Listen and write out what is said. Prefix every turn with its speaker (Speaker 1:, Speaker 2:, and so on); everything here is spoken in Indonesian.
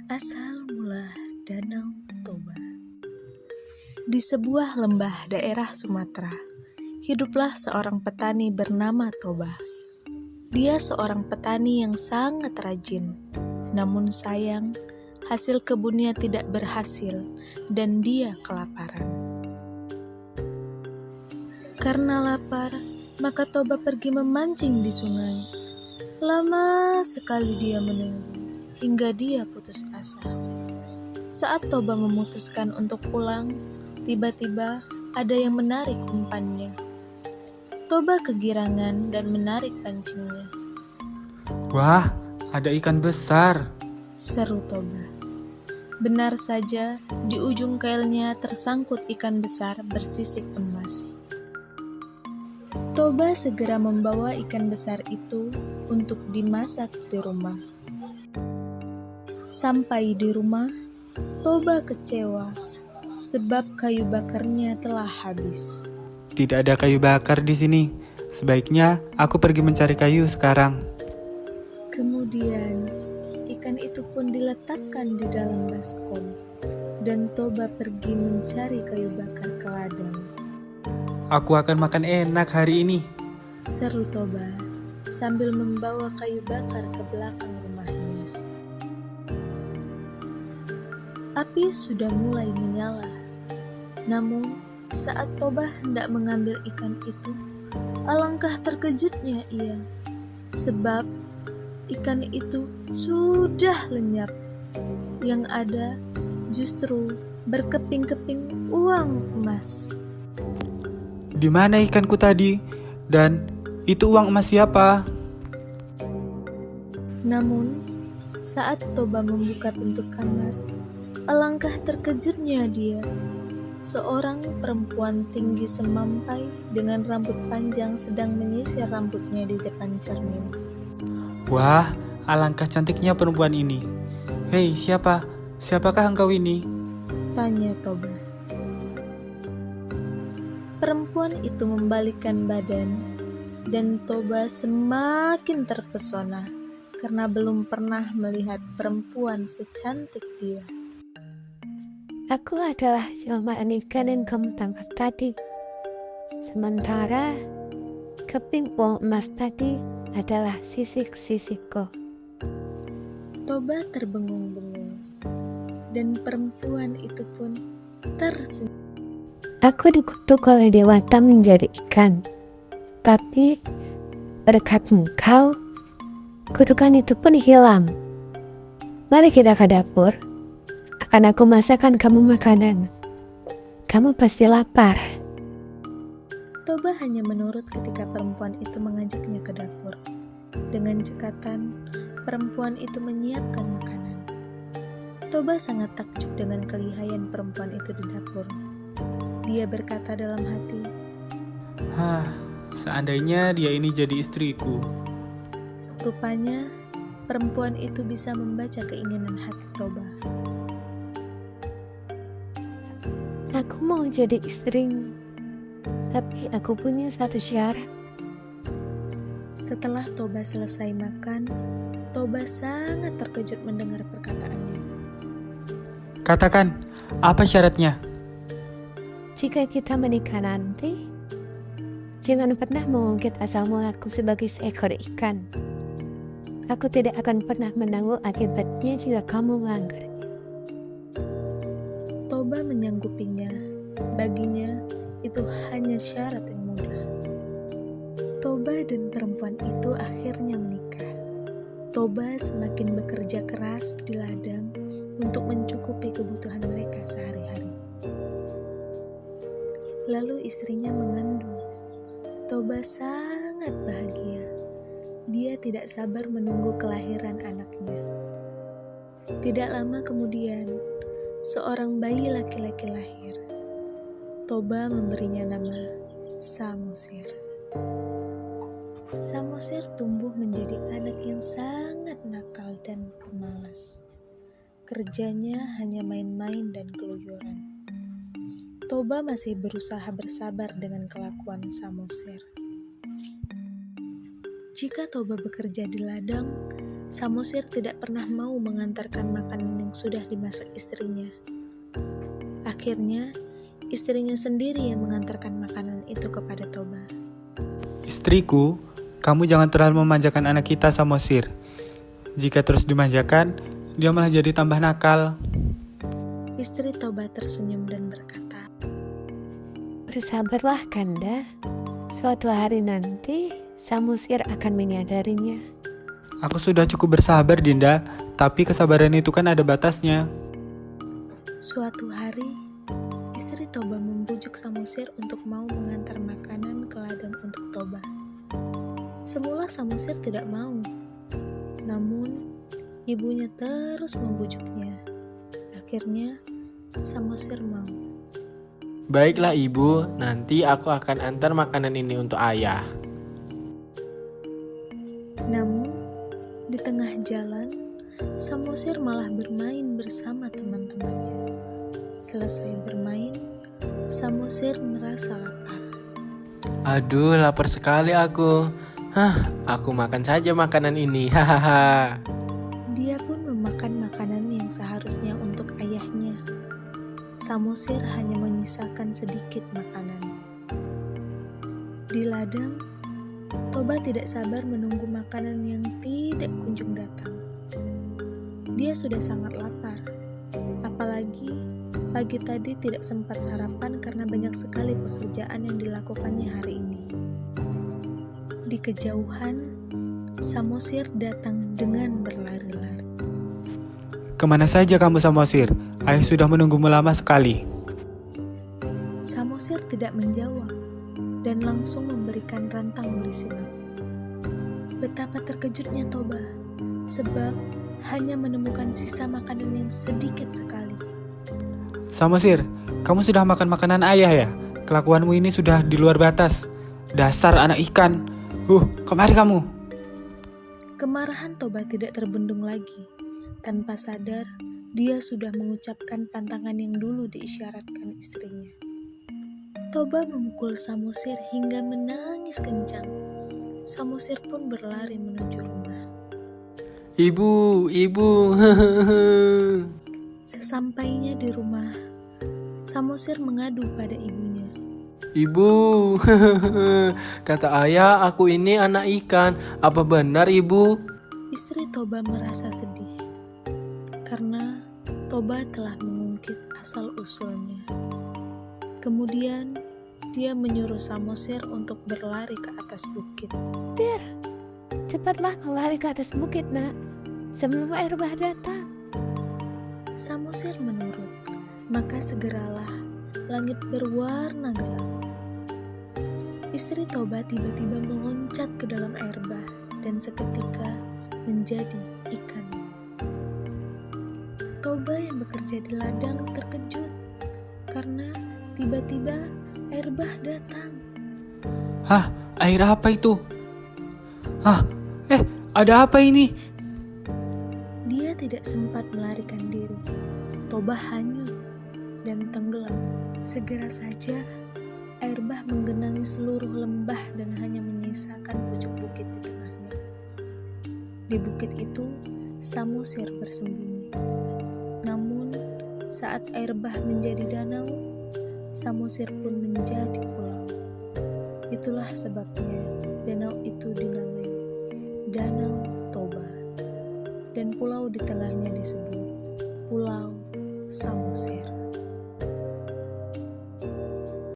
Speaker 1: Asal mula Danau Toba. Di sebuah lembah daerah Sumatera, hiduplah seorang petani bernama Toba. Dia seorang petani yang sangat rajin, namun sayang, hasil kebunnya tidak berhasil dan dia kelaparan. Karena lapar, maka Toba pergi memancing di sungai. Lama sekali dia menunggu, hingga dia putus asa. Saat Toba memutuskan untuk pulang, tiba-tiba ada yang menarik umpannya. Toba kegirangan dan menarik pancingnya.
Speaker 2: Wah, ada ikan besar.
Speaker 1: Seru Toba. Benar saja, di ujung kailnya tersangkut ikan besar bersisik emas. Toba segera membawa ikan besar itu untuk dimasak di rumah. Sampai di rumah, Toba kecewa sebab kayu bakarnya telah habis.
Speaker 2: Tidak ada kayu bakar di sini. Sebaiknya aku pergi mencari kayu sekarang.
Speaker 1: Kemudian, ikan itu pun diletakkan di dalam baskom, dan Toba pergi mencari kayu bakar ke ladang.
Speaker 2: Aku akan makan enak hari ini.
Speaker 1: Seru Toba sambil membawa kayu bakar ke belakang rumahnya. Api sudah mulai menyala. Namun, saat Toba hendak mengambil ikan itu, alangkah terkejutnya ia, sebab ikan itu sudah lenyap. Yang ada justru berkeping-keping uang emas.
Speaker 2: Di mana ikanku tadi? Dan itu uang emas siapa?
Speaker 1: Namun, saat Toba membuka pintu kamar, alangkah terkejutnya dia. Seorang perempuan tinggi semampai dengan rambut panjang sedang menyisir rambutnya di depan cermin.
Speaker 2: Wah, alangkah cantiknya perempuan ini. Hei, siapa? Siapakah engkau ini?
Speaker 1: Tanya Toba. Perempuan itu membalikkan badan, dan Toba semakin terpesona karena belum pernah melihat perempuan secantik dia.
Speaker 3: Aku adalah cuma ikan yang kamu tangkap tadi. Sementara keping uang emas tadi adalah sisik-sisikku.
Speaker 1: Toba terbengung-bengung, dan perempuan itu pun tersenyum.
Speaker 3: Aku dikutuk oleh dewata menjadi ikan. Tapi berkat engkau, kutukan itu pun hilang. Mari kita ke dapur. Akan aku masakkan kamu makanan. Kamu pasti lapar.
Speaker 1: Toba hanya menurut ketika perempuan itu mengajaknya ke dapur. Dengan cekatan, perempuan itu menyiapkan makanan. Toba sangat takjub dengan kelihayan perempuan itu di dapur. Dia berkata dalam hati,
Speaker 2: Seandainya dia ini jadi istriku.
Speaker 1: rupanya perempuan itu bisa membaca keinginan hati Toba.
Speaker 3: Aku mau jadi istrimu. Tapi aku punya satu syarat.
Speaker 1: Setelah Toba selesai makan, Toba sangat terkejut mendengar perkataannya.
Speaker 2: Katakan, apa syaratnya?
Speaker 3: Jika kita menikah nanti, jangan pernah mengungkit asal mulaku sebagai seekor ikan. Aku tidak akan pernah menanggung akibatnya jika kamu melanggar.
Speaker 1: Toba menyanggupinya. Baginya, itu hanya syarat yang mudah. Toba dan perempuan itu akhirnya menikah. Toba semakin bekerja keras di ladang untuk mencukupi kebutuhan mereka sehari-hari. Lalu istrinya mengandung. Toba sangat bahagia. Dia tidak sabar menunggu kelahiran anaknya. Tidak lama kemudian, seorang bayi laki-laki lahir. Toba memberinya nama Samosir. Samosir tumbuh menjadi anak yang sangat nakal dan pemalas. Kerjanya hanya main-main dan keluyuran. Toba masih berusaha bersabar dengan kelakuan Samosir. Jika Toba bekerja di ladang, Samosir tidak pernah mau mengantarkan makanan yang sudah dimasak istrinya. Akhirnya, istrinya sendiri yang mengantarkan makanan itu kepada Toba.
Speaker 2: Istriku, kamu jangan terlalu memanjakan anak kita, Samosir. Jika terus dimanjakan, dia malah jadi tambah nakal.
Speaker 1: Istri Toba tersenyum dan berkata,
Speaker 3: Bersabarlah Kanda, suatu hari nanti Samosir akan menyadarinya.
Speaker 2: Aku sudah cukup bersabar, Dinda, tapi kesabaran itu kan ada batasnya.
Speaker 1: Suatu hari, istri Toba membujuk Samosir untuk mau mengantar makanan ke ladang untuk Toba. Semula Samosir tidak mau, namun ibunya terus membujuknya. Akhirnya, Samosir mau.
Speaker 4: Baiklah ibu, nanti aku akan antar makanan ini untuk ayah.
Speaker 1: Namun, di tengah jalan, Samosir malah bermain bersama teman-temannya. Selesai bermain, Samosir merasa lapar.
Speaker 4: Aduh, lapar sekali aku. Aku makan saja makanan ini. Hahaha.
Speaker 1: Dia pun memakan makanan yang seharusnya untuk ayahnya. Samosir hanya menyisakan sedikit makanan. Di ladang, Toba tidak sabar menunggu makanan yang tidak kunjung datang. Dia sudah sangat lapar, apalagi pagi tadi tidak sempat sarapan karena banyak sekali pekerjaan yang dilakukannya hari ini. Di kejauhan, Samosir datang dengan berlari-lari.
Speaker 2: Kemana saja kamu, Samosir? Ayah sudah menunggumu lama sekali.
Speaker 1: Samosir tidak menjawab dan langsung memberikan rantang berisi makanan. Betapa terkejutnya Toba, sebab hanya menemukan sisa makanan yang sedikit sekali.
Speaker 2: Samosir, kamu sudah makan makanan ayah ya? Kelakuanmu ini sudah di luar batas. Dasar anak ikan. Kemari kamu.
Speaker 1: Kemarahan Toba tidak terbendung lagi. Tanpa sadar, dia sudah mengucapkan pantangan yang dulu diisyaratkan istrinya. Toba memukul Samosir hingga menangis kencang. Samosir pun berlari menuju rumah.
Speaker 4: Ibu.
Speaker 1: Sesampainya di rumah, Samosir mengadu pada ibunya.
Speaker 4: Ibu, kata ayah aku ini anak ikan. Apa benar ibu?
Speaker 1: Istri Toba merasa sedih karena Toba telah mengungkit asal-usulnya. Kemudian dia menyuruh Samosir untuk berlari ke atas bukit.
Speaker 3: Sir, cepatlah kau lari ke atas bukit nak, sebelum air bah datang.
Speaker 1: Samosir menurut, maka segeralah langit berwarna gelap. Istri Toba tiba-tiba meloncat ke dalam air bah dan seketika menjadi ikan. Toba yang bekerja di ladang terkejut karena tiba-tiba air bah datang.
Speaker 2: Air apa itu? Ada apa ini?
Speaker 1: Dia tidak sempat melarikan diri. Toba hanyut dan tenggelam. Segera saja air bah menggenangi seluruh lembah dan hanya menyisakan pucuk bukit di tengahnya. Di bukit itu, Samosir bersembunyi. Namun, saat air bah menjadi danau, Samosir pun menjadi pulau. Itulah sebabnya danau itu dinamai Danau Toba, dan pulau di tengahnya disebut